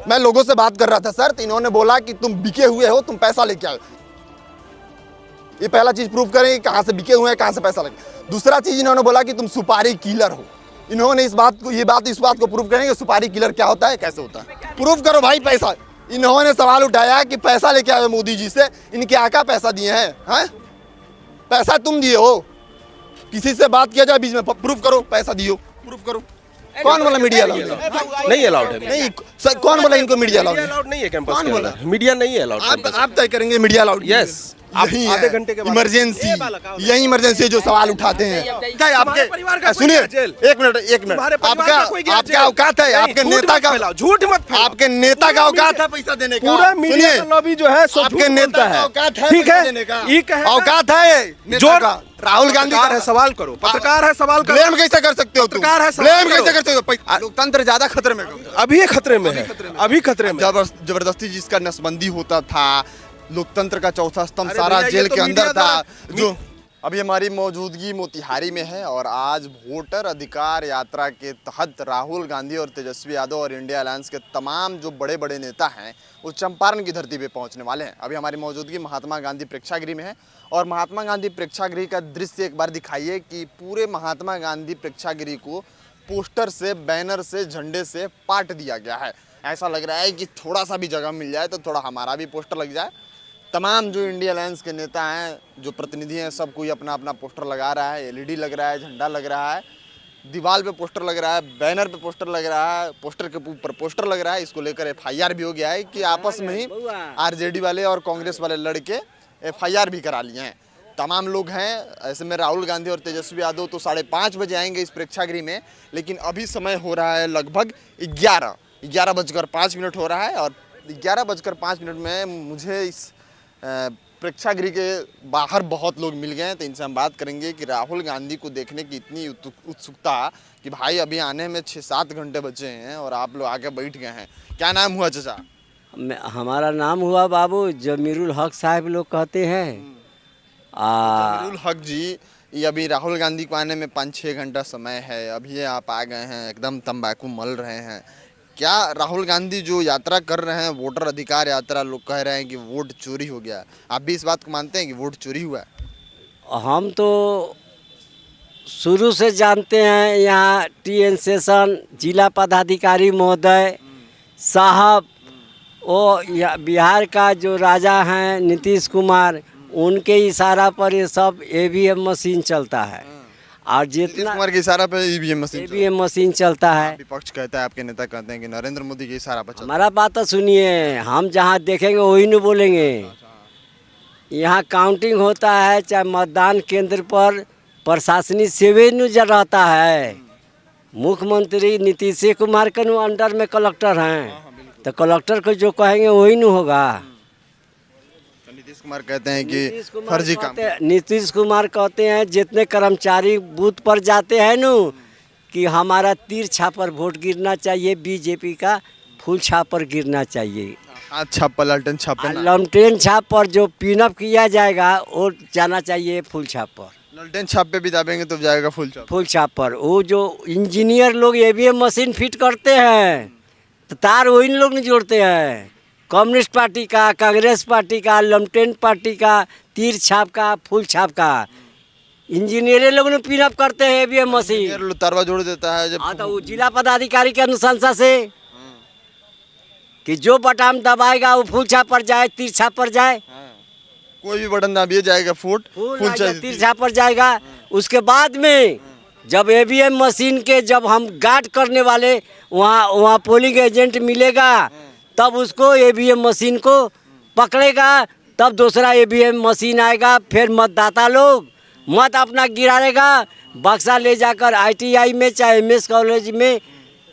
मैं लोगों से बात कर रहा था सर, तो इन्होंने बोला कि तुम बिके हुए हो, तुम पैसा लेके आओ। ये पहला चीज प्रूव करें कि कहाँ से बिके हुए हैं, कहाँ से पैसा लगे। दूसरा चीज इन्होंने बोला कि तुम सुपारी किलर हो। इन्होंने इस बात को प्रूव करें कि सुपारी किलर क्या होता है, कैसे होता है। प्रूव करो भाई पैसा। इन्होंने सवाल उठाया कि पैसा लेके आए मोदी जी से, इनके आका पैसा दिए हैं? पैसा तुम दिए हो? किसी से बात किया जाए बीच में, प्रूफ करो पैसा दियो, प्रूफ करो। कौन बोला मीडिया अलाउड नहीं अलाउड है? नहीं सर, कौन बोला इनको मीडिया अलाउड नहीं है कैंपस कौन के बोला? अंदर? मीडिया नहीं है अलाउड। आप तय करेंगे मीडिया अलाउड? यस, आप आधे घंटे के बाद इमरजेंसी, यही इमरजेंसी जो सवाल उठाते हैं। क्या आपके, सुनिए एक मिनट, आपका औकात है? आपके नेता का झूठ मत, आपके नेता का औकात है पैसा देने का? पूरा मीडिया का लॉबी जो है आपके नेता का औकात है ठीक पैसा है, देने का? ये कहे औकात है जो राहुल गांधी है सवाल करो, पत्रकार है सवाल करो। ब्लेम कैसे कर सकते हो? पत्रकार है, ब्लेम कैसे कर सकते हो? लोकतंत्र ज्यादा खतरे में, अभी ये खतरे में है, अभी खतरे में। जबरदस्ती जिसका नसबंदी होता था, लोकतंत्र का चौथा स्तंभ सारा जेल के अंदर था। जो अभी हमारी मौजूदगी मोतिहारी में है और आज वोटर अधिकार यात्रा के तहत राहुल गांधी और तेजस्वी यादव और इंडिया अलायंस के तमाम जो बड़े बड़े नेता हैं वो चंपारण की धरती पे पहुंचने वाले हैं। अभी हमारी मौजूदगी महात्मा गांधी प्रेक्षागृह में है और महात्मा गांधी प्रेक्षागृह का दृश्य एक बार दिखाइए कि पूरे महात्मा गांधी प्रेक्षागृह को पोस्टर से, बैनर से, झंडे से पाट दिया गया है। ऐसा लग रहा है कि थोड़ा सा भी जगह मिल जाए तो थोड़ा हमारा भी पोस्टर लग जाए। तमाम जो इंडिया अलायंस के नेता हैं, जो प्रतिनिधि हैं, सब कोई अपना अपना पोस्टर लगा रहा है। एलईडी लग रहा है, झंडा लग रहा है, दीवार पे पोस्टर लग रहा है, बैनर पे पोस्टर लग रहा है, पोस्टर के ऊपर पोस्टर लग रहा है। इसको लेकर एफआईआर भी हो गया है कि आपस में ही आरजेडी वाले और कांग्रेस वाले लड़के एफआईआर भी करा लिए हैं। तमाम लोग हैं। ऐसे में राहुल गांधी और तेजस्वी यादव तो 5:30 बजे आएंगे इस प्रेक्षागृह में, लेकिन अभी समय हो रहा है लगभग 11:05 हो रहा है और 11:05 में मुझे इस प्रेक्षागृह के बाहर बहुत लोग मिल गए हैं। तो इनसे हम बात करेंगे कि राहुल गांधी को देखने की इतनी उत्सुकता कि भाई अभी आने में 6-7 घंटे बचे हैं और आप लोग आके बैठ गए हैं। क्या नाम हुआ चाचा? हमारा नाम हुआ बाबू जमीरुल हक साहब लोग कहते हैं। जमीरुल हक जी, ये अभी राहुल गांधी को आने में 5-6 घंटा समय है, अभी आप आ गए हैं, एकदम तंबाकू मल रहे हैं। क्या राहुल गांधी जो यात्रा कर रहे हैं, वोटर अधिकार यात्रा, लोग कह रहे हैं कि वोट चोरी हो गया, आप भी इस बात को मानते हैं कि वोट चोरी हुआ है? हम तो शुरू से जानते हैं, यहाँ टीएन सेशन जिला पदाधिकारी महोदय साहब, वो बिहार का जो राजा हैं नीतीश कुमार, उनके इशारा पर ये सब ईवीएम मशीन चलता है। और जितना कुमार के इशारा पे ईवीएम मशीन चलता है। विपक्ष कहता है, आपके नेता कहते हैं कि नरेंद्र मोदी के इशारा पर चलता है। हमारा बात तो सुनिए, हम जहाँ देखेंगे वही नहीं बोलेंगे। यहाँ काउंटिंग होता है, चाहे मतदान केंद्र पर प्रशासनिक सेवे नजर रहता है। मुख्यमंत्री नीतीश कुमार के अंडर में कलेक्टर हैं, तो कलेक्टर को जो कहेंगे वही नहीं होगा। नीतीश कुमार कहते हैं कि फर्जी काम। नीतीश कुमार कहते हैं जितने कर्मचारी बूथ पर जाते हैं न, कि हमारा तीर छाप पर वोट गिरना चाहिए, बीजेपी का फुल छाप पर गिरना चाहिए। हाथ छाप पर, लालटेन छाप पर, लालटेन छाप पर जो पिनअप किया जाएगा वो जाना चाहिए फुल छाप पर। लालटेन छाप पे भी दाबेंगे तो जाएगा फुल छाप पर। वो जो इंजीनियर लोग ईवीएम मशीन फिट करते हैं तो तार वही लोग नहीं जोड़ते हैं। कम्युनिस्ट पार्टी का, कांग्रेस पार्टी का, लमटेन पार्टी का, तीर छाप का, फुल छाप का, इंजीनियर लोग ने पिनअप करते हैं ईवीएम मशीन। तारवा जोड़ देता है जब। हाँ, तो वो जिला पदाधिकारी के अनुशंसा से कि जो बटन दबाएगा वो फुल छाप पर जाए, तीर छाप पर जाए। कोई भी बटन दबाइए जाएगा फुल तीर छाप पर जाएगा। उसके बाद में जब ईवीएम मशीन के जब हम गार्ड करने वाले वहाँ पोलिंग एजेंट मिलेगा, तब उसको ईवीएम मशीन को पकड़ेगा, तब दूसरा ईवीएम मशीन आएगा। फिर मतदाता लोग मत अपना गिराएगा, बक्सा ले जाकर आईटीआई में चाहे एमएस कॉलेज में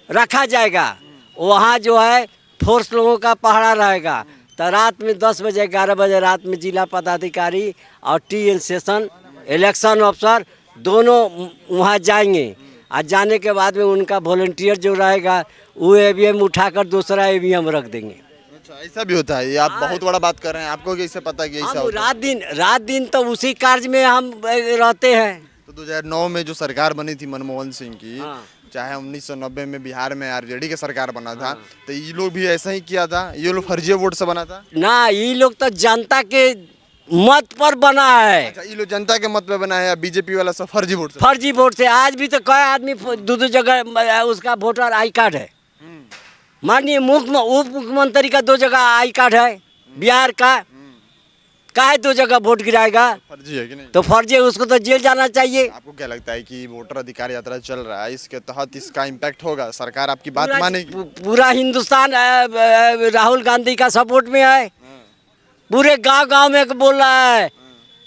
रखा जाएगा। वहाँ जो है फोर्स लोगों का पहरा रहेगा। तो रात में 10 बजे 11 बजे रात में जिला पदाधिकारी और टीएन सेशन इलेक्शन अफसर दोनों वहाँ जाएंगे। आज जाने के बाद में उनका वॉलंटियर जो रहेगा वो ईवीएम उठाकर दूसरा ईवीएम रख देंगे। अच्छा, ऐसा भी होता है? ये आप बहुत बड़ा बात कर रहे हैं, आपको कैसे पता कि ऐसा होता है? रात दिन तो उसी कार्य में हम रहते हैं। तो तो 2009 में जो सरकार बनी थी मनमोहन सिंह की, हाँ। चाहे 1990 में बिहार में आरजेडी की सरकार बना था, तो ये लोग भी ऐसा ही किया था, ये लोग फर्जी वोट से बना था। ना ये लोग तो जनता के मत पर बना है, अच्छा, ये लोग जनता के मत पे बना है, बीजेपी वाला सब फर्जी वोट से। फर्जी वोट से। आज भी तो कई आदमी दो जगह उसका वोटर आई कार्ड है। माननीय उप मुख्यमंत्री का 2 जगह आई कार्ड है बिहार का, काहे 2 जगह वोट गिराएगा? फर्जी है कि नहीं? तो फर्जी है, उसको तो जेल जाना चाहिए। आपको क्या लगता है कि वोटर अधिकार यात्रा चल रहा है, इसके तहत इसका इम्पैक्ट होगा? सरकार आपकी बात मानेगी? पूरा हिंदुस्तान राहुल गांधी का सपोर्ट में है। पूरे गांव में बोल रहा है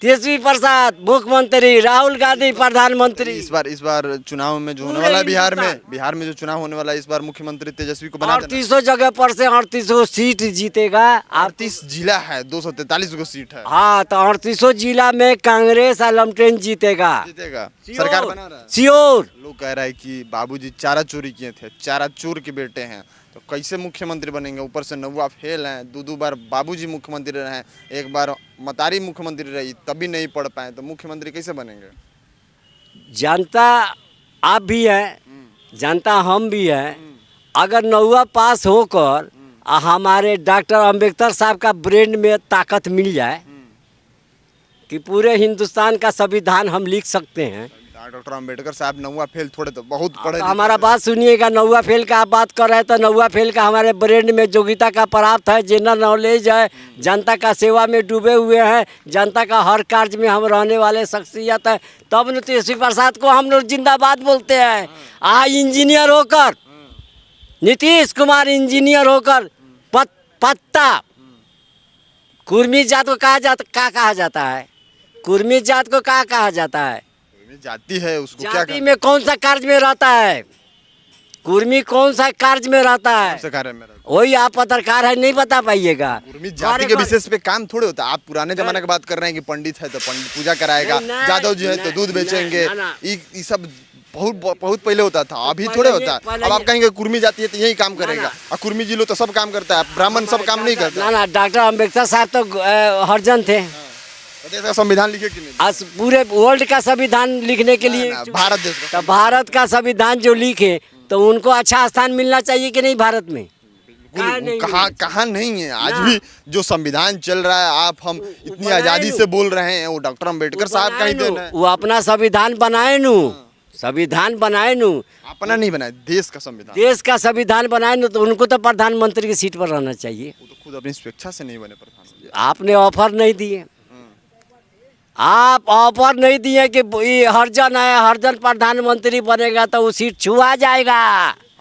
तेजस्वी प्रसाद मुख्यमंत्री, राहुल गांधी प्रधानमंत्री। इस बार चुनाव में जो होने वाला है बिहार में जो चुनाव होने वाला है, इस बार मुख्यमंत्री तेजस्वी को बना देना। 38 जगह पर से 38 सीट जीतेगा। 38 जिला है, 243 को सीट है। हाँ, तो 38 जिला में कांग्रेस अलमटेन जीतेगा। सरकार बना रहा है। श्योर। लोग कह रहा है कि बाबूजी चारा चोरी किए थे, चारा चोर के बेटे हैं, तो कैसे मुख्यमंत्री बनेंगे? ऊपर से नौवा फेल हैं, 2 बार बाबूजी मुख्यमंत्री रहे, एक बार मतारी मुख्यमंत्री रही, तभी नहीं पढ़ पाए, तो मुख्यमंत्री कैसे बनेंगे? जनता आप भी है, जनता हम भी है। अगर नौवा पास होकर हमारे डॉक्टर अंबेडकर साहब का ब्रेन में ताकत मिल जाए कि पूरे हिंदुस्तान का संविधान हम लिख सकते हैं। डॉक्टर अंबेडकर साहब नौवा फेल थोड़े, तो बहुत पढ़े। तो हमारा बात सुनिएगा, नौवा फेल का आप बात कर रहे हैं, तो नौवा फेल का हमारे ब्रेन में योग्यता का प्राप्त है, जनरल नॉलेज है, जनता का सेवा में डूबे हुए हैं, जनता का हर कार्य में हम रहने वाले शख्सियत है, तब न तेजस्वी प्रसाद को हम लोग जिंदाबाद बोलते हैं। आज इंजीनियर होकर, नीतीश कुमार इंजीनियर होकर पत्ता कुर्मी जात को क्या कहा जाता है? कुर्मी जात को क्या कहा जाता है? जाति है, उसको क्या जाति में कौन सा कार्य में रहता है? कुर्मी कौन सा कार्य में रहता है? वही आप पत्रकार है, नहीं बता पाइएगा। कुर्मी जाति के विशेष पे काम थोड़े होता है। आप पुराने जमाने की बात कर रहे हैं कि पंडित है तो पंडित पूजा कराएगा, जादव जी है तो दूध बेचेंगे, ये सब बहुत पहले होता था, अभी थोड़े होता है। अब आप कहेंगे कुर्मी जाति है तो यही काम करेगा, और कुर्मी जी लोग तो सब काम करता है, ब्राह्मण सब काम नहीं करता। ना, डॉक्टर अम्बेडकर साहब तो हरिजन थे। देश का संविधान लिखे कि नहीं? आज पूरे वर्ल्ड का संविधान लिखने के लिए भारत देश का, तो भारत का संविधान जो लिखे, तो उनको अच्छा स्थान मिलना चाहिए कि नहीं भारत में? कहाँ नहीं है। आज भी जो संविधान चल रहा है, आप हम इतनी आजादी से बोल रहे हैं, वो डॉक्टर अंबेडकर साहब का ही देन है। वो अपना संविधान बनाए नू, संविधान बनाए नू, अपना नहीं बनाए, देश का संविधान, देश का संविधान बनाए नू, तो उनको तो प्रधानमंत्री की सीट पर रहना चाहिए। वो तो खुद अपनी स्वेच्छा से नहीं बने प्रधानमंत्री। आपने ऑफर नहीं दिए, आप ऑफर नहीं दिए कि हरिजन है, हरिजन प्रधानमंत्री बनेगा तो वो सीट छुआ जाएगा।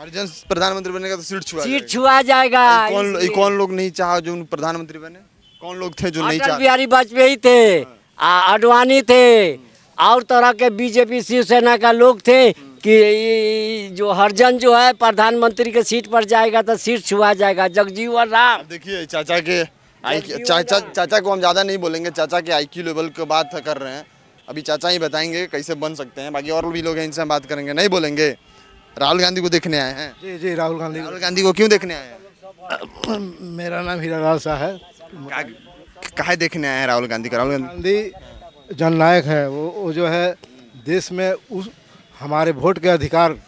हरिजन प्रधानमंत्री बनेगा तो सीट छुआ जाएगा। कौन लोग नहीं चाहा जो प्रधानमंत्री बने? कौन लोग थे जो नहीं चाहे? अटल बिहारी वाजपेयी थे, आडवाणी थे, और तरह के बीजेपी शिवसेना का लोग थे कि जो हरिजन जो है प्रधानमंत्री के सीट पर जाएगा तो सीट छुआ जाएगा। जगजीवन राम, देखिए चाचा के चाचा को हम ज़्यादा नहीं बोलेंगे, चाचा के IQ लेवल की बात कर रहे हैं, अभी चाचा ही बताएंगे कैसे बन सकते हैं, बाकी और भी लोग हैं इनसे हम बात करेंगे। नहीं बोलेंगे। राहुल गांधी को देखने आए हैं? जी, राहुल गांधी को क्यों देखने आए हैं? मेरा नाम हीरालाल शाह है। काहे देखने आए हैं राहुल गांधी का? राहुल गांधी जननायक है, वो जो है देश में उस हमारे वोट के अधिकार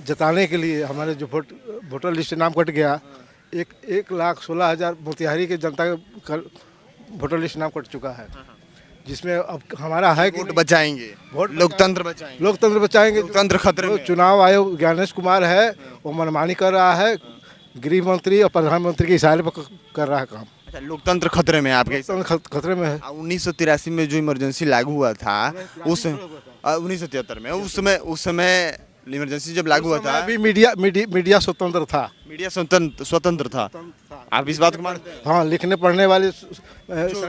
जताने के लिए, हमारे जो वोटर लिस्ट नाम कट गया, 1,16,000 मोतिहारी के जनता का वोटर लिस्ट नाम कट चुका है, जिसमें अब हमारा है कि वोट बचाएंगे, लोकतंत्र बचाएंगे, लोकतंत्र खतरे में। चुनाव आयोग ज्ञानेश कुमार है, वो मनमानी कर रहा है, गृह मंत्री और प्रधानमंत्री के इशारे पर कर रहा है काम। अच्छा, लोकतंत्र खतरे में, आपके खतरे में है। 1983 में जो इमरजेंसी लागू हुआ था, उस 1973 में, उस समय इमरजेंसी जब लागू हुआ था, अभी मीडिया स्वतंत्र था, मीडिया स्वतंत्र था। आप इस बात को मानते हैं? हाँ, लिखने पढ़ने वाले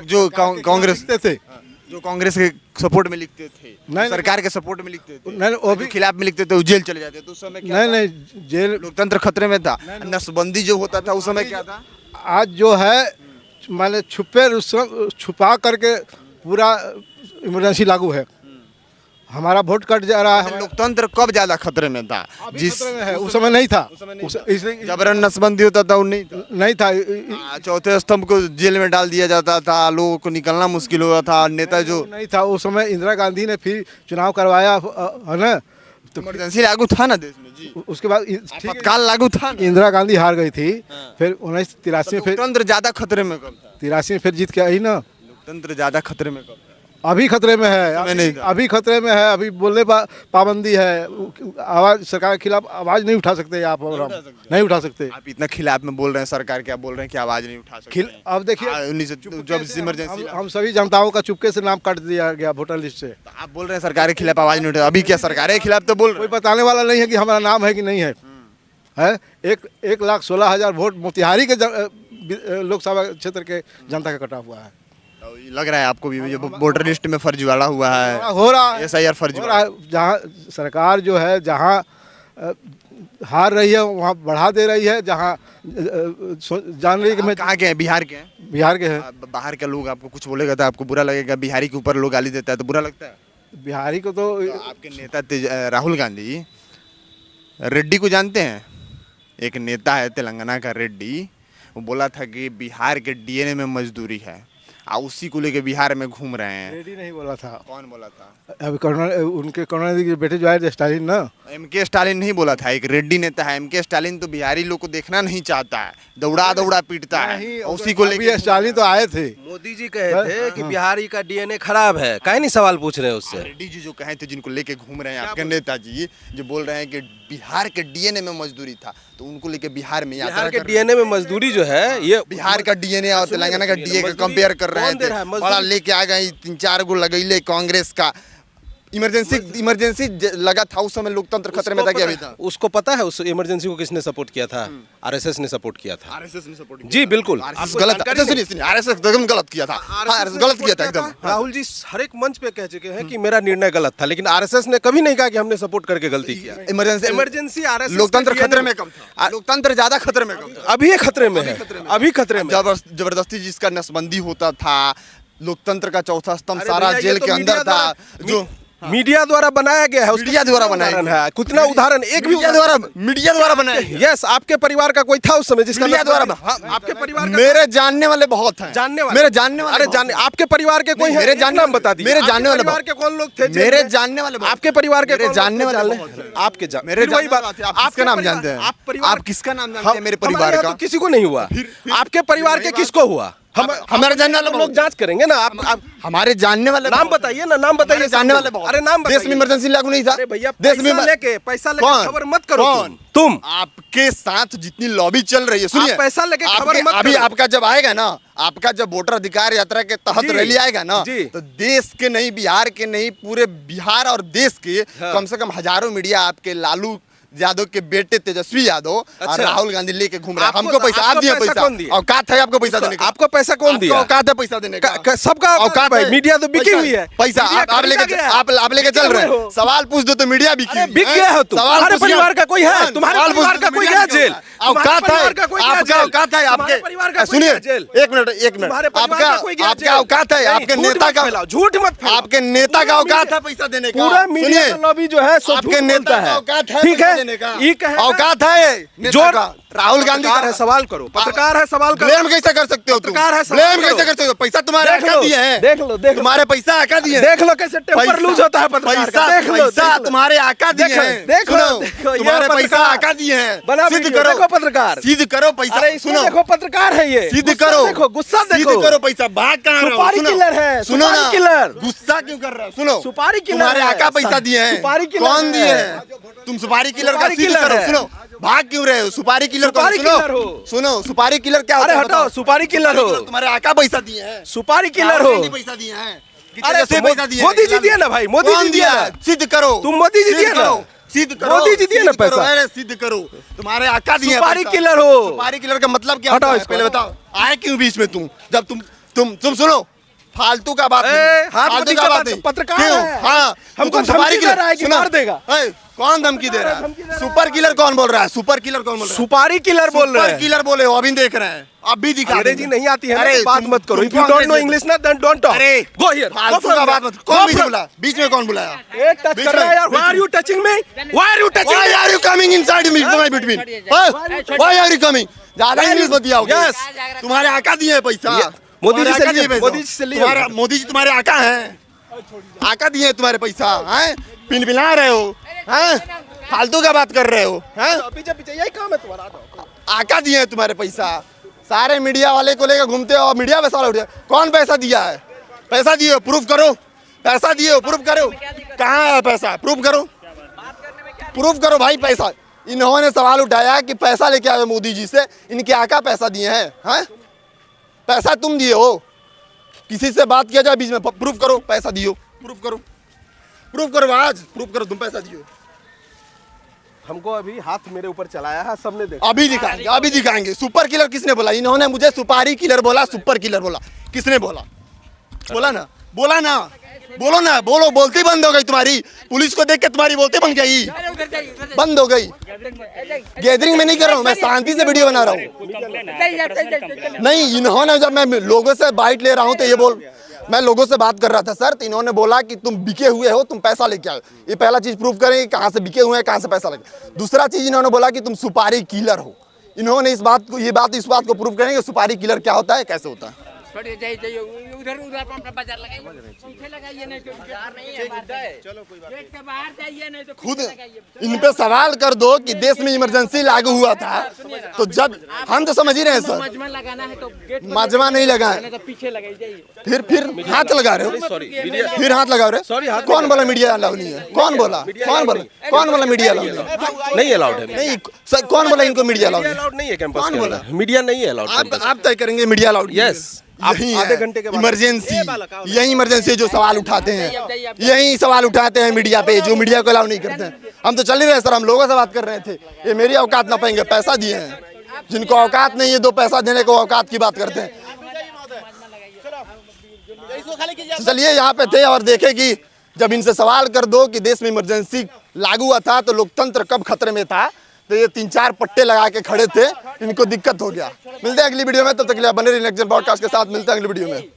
जो कांग्रेस थे, जो कांग्रेस के सपोर्ट में लिखते थे, सरकार के सपोर्ट में लिखते थे, नहीं, वो भी खिलाफ में लिखते थे, वो जेल चले जाते। तो उस समय क्या? नहीं, जेल, लोकतंत्र खतरे में था। नसबंदी जो होता था उस समय क्या था? आज जो है मैंने छुपा करके पूरा इमरजेंसी लागू है, हमारा वोट कट जा रहा है। लोकतंत्र कब ज्यादा खतरे में था? जिस है, उस समय नहीं था, जबरन नसबंदी होता था, नहीं था। चौथे स्तंभ को जेल में डाल दिया जाता था, लोगों को निकलना मुश्किल हुआ था। नेता जो नहीं था उस समय, इंदिरा गांधी ने फिर चुनाव करवाया है ना, तो इमरजेंसी लागू था ना देश में जी, उसके बाद आपातकाल लागू था ना। इंदिरा गांधी हार गई थी। फिर 1983 में, फिर लोकतंत्र ज्यादा खतरे में कब था? 83 में फिर जीत के आई ना। लोकतंत्र ज्यादा खतरे में कब था? अभी खतरे में है, समय नहीं था। अभी खतरे में है। अभी बोलने पाबंदी है, आवाज सरकार के खिलाफ आवाज नहीं उठा सकते आप और हम नहीं उठा सकते। आप इतना खिलाफ में बोल रहे हैं सरकार के, आप बोल रहे हैं कि आवाज नहीं उठा सकते। अब देखिए, जब इमरजेंसी हम सभी जनताओं का चुपके से नाम काट दिया गया वोटर लिस्ट से। आप बोल रहे हैं सरकार के खिलाफ आवाज नहीं उठा, अभी क्या सरकार के खिलाफ तो बोल रहे कोई बताने वाला नहीं है कि हमारा नाम है कि नहीं है। है 1,16,000 वोट मोतिहारी के लोकसभा क्षेत्र के जनता का कटा हुआ है। लग रहा है आपको भी वोटर लिस्ट में फर्जीवाड़ा हुआ है, हो रहा है, SIR फर्जीवाड़ा। जहाँ सरकार जो है, जहाँ हार रही है वहाँ बढ़ा दे रही है, जहाँ जान रही है कि मैं कहाँ के हैं? बिहार के हैं? बिहार के हैं। बाहर के लोग आपको कुछ बोलेगा तो आपको बुरा लगेगा, बिहारी के ऊपर लोग गाली देता है तो बुरा लगता है? बिहारी को तो आपके नेता राहुल गांधी रेड्डी को जानते हैं? एक नेता है तेलंगाना का रेड्डी, वो बोला था कि बिहार के DNA में मजदूरी है, उसी को लेके बिहार में घूम रहे हैं। रेड्डी नहीं बोला था। कौन बोला था? अभी उनके करुणानिधि के बेटे जो है स्टालिन ना, MK स्टालिन नहीं बोला था, एक रेड्डी नेता है। MK स्टालिन तो बिहारी लोग को देखना नहीं चाहता है, दौड़ा पीटता है, उसी को लेके स्टालिन तो आए थे। मोदी जी कहे थे कि बिहारी का DNA खराब है, काहे नहीं सवाल पूछ रहे हैं उससे? रेड्डी जी जो कहे थे, जिनको लेके घूम रहे हैं आपके नेताजी, जो बोल रहे हैं कि बिहार के DNA में मजदूरी था, तो उनको लेके बिहार में बिहार के DNA में मजदूरी जो है, ये बिहार का DNA और तेलंगाना का DA का कंपेयर कर रहे थे। बड़ा लेके आ गए 3-4 गो लगैले कांग्रेस का। इमरजेंसी लगा था उस समय, लोकतंत्र खतरे में था कि अभी था? उसको पता है उस इमरजेंसी को किसने सपोर्ट किया था? RSS ने सपोर्ट किया था। RSS ने सपोर्ट किया? जी बिल्कुल। RSS गलत। अच्छा सुनिए, RSS एकदम गलत किया था। RSS गलत किया था एकदम। राहुल जी हर एक मंच पे कह चुके हैं कि मेरा निर्णय गलत था, लेकिन RSS ने कभी नहीं कहा कि हमने सपोर्ट करके गलती किया। इमरजेंसी RSS लोकतंत्र खतरे में कम था, लोकतंत्र ज्यादा खतरे में कम था। अभी ये खतरे में है, अभी खतरे में। जबरदस्ती जिसका नसबंदी होता था, लोकतंत्र का चौथा स्तंभ सारा जेल के अंदर था, जो मीडिया द्वारा बनाया गया है। मीडिया द्वारा बनाया है। कितना उदाहरण, एक भी मीडिया द्वारा बनाया गया। यस, आपके परिवार का कोई था उस समय जिसका मीडिया द्वारा आपके परिवार का? मेरे जानने वाले बहुत हैं। जानने वाले? मेरे जानने वाले? अरे जानने, आपके परिवार के कोई मेरे जानने नाम बता दीजिए। मेरे जानने वाले परिवार के कौन लोग थे? मेरे जानने वाले आपके परिवार के मेरे जानने वाले आपके मेरे जानने वाले। आप किसका नाम जानते हैं? आप किसका नाम जानते हैं? मेरे परिवार का किसी को नहीं हुआ। आपके परिवार के किसको हुआ? हमारे जानने वाले लोग जांच करेंगे ना। आप हमारे जानने वाले नाम बताइए ना, नाम बताइए। जानने वाले बहुत। अरे नाम देश में इमरजेंसी लागू नहीं था। अरे भैया, देश में पैसा लेके खबर मत करो। तुम आपके साथ जितनी लॉबी चल रही है, सुनिए, पैसा लेके खबर मत अभी करो। आपका जब आएगा ना, आपका जब वोटर अधिकार यात्रा के तहत रैली आएगा ना, तो देश के नहीं, बिहार के नहीं, पूरे बिहार और देश के कम से कम हजारों मीडिया आपके लालू यादव के बेटे तेजस्वी यादव और राहुल गांधी लेके घूम रहे हैं। हमको पैसा, आप दिए पैसा, औकात है आपको पैसा देने का? आपको पैसा कौन दिया? औकात है पैसा देने का? सबका औकात है। मीडिया तो बिकी हुई है। पैसा आप लेके चल रहे हैं। सवाल पूछ दो तो मीडिया बिकी, बिक गया हो तुम। तुम्हारे परिवार का कोई है? तुम्हारे परिवार का कोई गया जेल? औकात है आपका? औकात है आपके? सुनिए, एक मिनट, आपका औकात है? आपके नेता का झूठ मत, आपके नेता का औकात है पैसा देने का? पूरा मीडिया लॉबी जो है आपके नेता का औकात है? ठीक है, औकात है जो राहुल गांधी है। सवाल करो, पत्रकार है, सवाल करो। ब्लेम कैसे कर सकते हो तुम? ब्लेम कैसे कर सकते हो? पैसा तुम्हारे आका दिए हैं, देख लो, तुम्हारे पैसा आका दिए हैं। देख लो कैसे टेम्पर लूज होता है पत्रकार का। देख लो, पैसा तुम्हारे आका दिए हैं। देख लो, तुम्हारे पैसा आका दिए हैं। सिद्ध करो, देखो पत्रकार, सिद्ध करो पैसा। सुनो, देखो पत्रकार है ये। सिद्ध करो, देखो गुस्सा, देखो, सिद्ध करो पैसा। भाग कहाँ रहे हो? सुपारी किलर है, सुनो ना, किलर। गुस्सा क्यों कर रहे हो? सुनो, सुपारी किलर, तुम्हारे आका पैसा दिए हैं। सुपारी किलर कौन दिए हैं? तुम सुपारी किलर का सिद्ध करो। सुनो, भाग क्यों रहे हो? सुपारी किलर कौन? सुनो, सुपारी किलर क्या होता है? अरे हटाओ, सुपारी किलर हो। तुम्हारे आका पैसा दिए हैं। सुपारी किलर हो। पैसा दिए हैं। अरे मोदी जी दिए ना भाई, मोदी जी दिया। सिद्ध करो, तुम मोदी जी दिए ना, सिद्ध करो। मोदी जी दिए ना पैसा। अरे सिद्ध करो, तुम्हारे आका दिए। सुपारी किलर हो। सुपारी किलर का मतलब क्या होता है? पहले बताओ, आए क्यों बीच में तुम? जब तुम सुनो, फालतू का बात ए, नहीं, हाथ फालतू में का बात नहीं। पत्रकार क्यों? है। हाँ हमको तुम सुपारी धमकी दे रहा है कि सुनो, मार देगा। ए, कौन धमकी दे रहा है? सुपर किलर कौन बोल रहा है? सुपर किलर कौन बोल रहा है? सुपारी किलर बोल रहे सुपर हैं। किलर बोले हो, अभी देख रहे हैं, अभी दिखा अंग्रेजी देंगे। नहीं आती है ना, अरे तो बात तुम- मत करो। तुम इफ यू कौन डोंट नो अंग्रेजी- इंग्लिश ना देन डोंट टॉक। अरे गो हियर। फालतू का बात मत, कौन बीच में बुलाया? बीच में कौन बुलाया? एक टच कर रहा है यार। Why are you touching me? Why are you touching Why me? are you coming inside me? My between? Why are you coming? ज्यादा इंग्लिश मत दिया Yes. तुम्हारे आका दिए हैं पैसा। मोदी जी से तुम्हारे आका लिए, दिए पैसा। मोदी जी से लिए। मोदी जी तुम्हारे आका हैं, आका दिए हैं तुम्हारे पैसा हैं, पिन रहे हो हैं, फालतू का बात कर रहे हो हैं, पीछे पीछे यही काम है तुम्हारा। आका दिए हैं तुम्हारे पैसा। सारे मीडिया वाले को लेकर घूमते हो और मीडिया पे सवाल उठ जाए। कौन पैसा दिया है? पैसा दिए हो, प्रूफ करो। पैसा दिए हो, प्रूफ करो। कहाँ है पैसा? प्रूफ करो, प्रूफ करो भाई पैसा। इन्होंने सवाल उठाया कि पैसा लेके आए मोदी जी से, इनके आका पैसा दिए हैं। पैसा तुम दिए हो? किसी से बात किया जाए बीच में, प्रूफ करो पैसा दियो, प्रूफ करो, प्रूफ करो, आज प्रूफ करो तुम पैसा दियो। हमको अभी हाथ मेरे ऊपर चलाया है, सबने देखा। अभी दिखाएंगे, अभी दिखाएंगे। सुपर किलर किसने बोला? इन्होंने मुझे सुपारी किलर बोला, सुपर किलर बोला। किसने बोला? बोला ना, बोला ना, बोलो ना, बोलो। बोलती बंद हो गई तुम्हारी, पुलिस को देख के तुम्हारी बोलती बंद गई, बंद हो गई। गैदरिंग में नहीं कर रहा हूँ मैं, शांति से वीडियो बना रहा हूँ। नहीं, इन्होंने जब मैं लोगों से बाइट ले रहा हूँ तो ये बोल, मैं लोगों से बात कर रहा था सर, तो इन्होंने बोला कि तुम बिके हुए हो, तुम पैसा लेके आओ। ये पहला चीज प्रूफ करेंगे कहाँ से बिके हुए हैं, कहाँ से पैसा लेके। दूसरा चीज इन्होंने बोला कि तुम सुपारी किलर हो। इन्होंने इस बात को, इस बात को प्रूफ करेंगे सुपारी किलर क्या होता है, कैसे होता है। उधर उधर बाजार लगाइए, पीछे लगाइए, नहीं तो बाजार नहीं है, चलो कोई बात नहीं, बाहर जाइए, नहीं तो खुद इन पे सवाल कर दो कि देश में इमरजेंसी लागू हुआ था, तो जब हम तो समझ ही रहे हैं सर, मजमा लगाना है तो गेट मजमा नहीं लगाए, तो पीछे लगाई जाइए। फिर हाथ लगा रहे हो, सॉरी फिर हाथ लगा रहे हो। कौन बोला मीडिया अलाउ नहीं है? कौन बोला? कौन बोला? कौन बोला मीडिया अलाउ नहीं है? नहीं अलाउड है। नहीं सर, कौन बोला इनको मीडिया अलाउ नहीं है? अलाउड नहीं है कैंपस कौन के बोला? अंदर। मीडिया नहीं है अलाउड। आप तय करेंगे मीडिया अलाउड? Yes. आप यही आधे है घंटे के बाद इमरजेंसी, यही इमरजेंसी जो सवाल उठाते हैं, यही सवाल उठाते हैं मीडिया पे, जो मीडिया को अलाउ नहीं करते हैं। हम तो चल ही रहे सर, हम लोगों से बात कर रहे थे। ये मेरी औकात ना पाएंगे, पैसा दिए हैं। जिनको औकात नहीं है, दो पैसा देने को औकात की बात करते हैं। तो चलिए यहाँ पे थे और देखे कि जब इनसे सवाल कर दो कि देश में इमरजेंसी लागू हुआ था तो लोकतंत्र कब खतरे में था, तो ये 3-4 पट्टे लगा के खड़े थे, इनको दिक्कत हो गया। मिलते हैं अगली वीडियो में, तब तक के लिए बने रहिए नेक्स्ट जन ब्रॉडकास्ट के साथ। मिलते हैं अगली वीडियो में।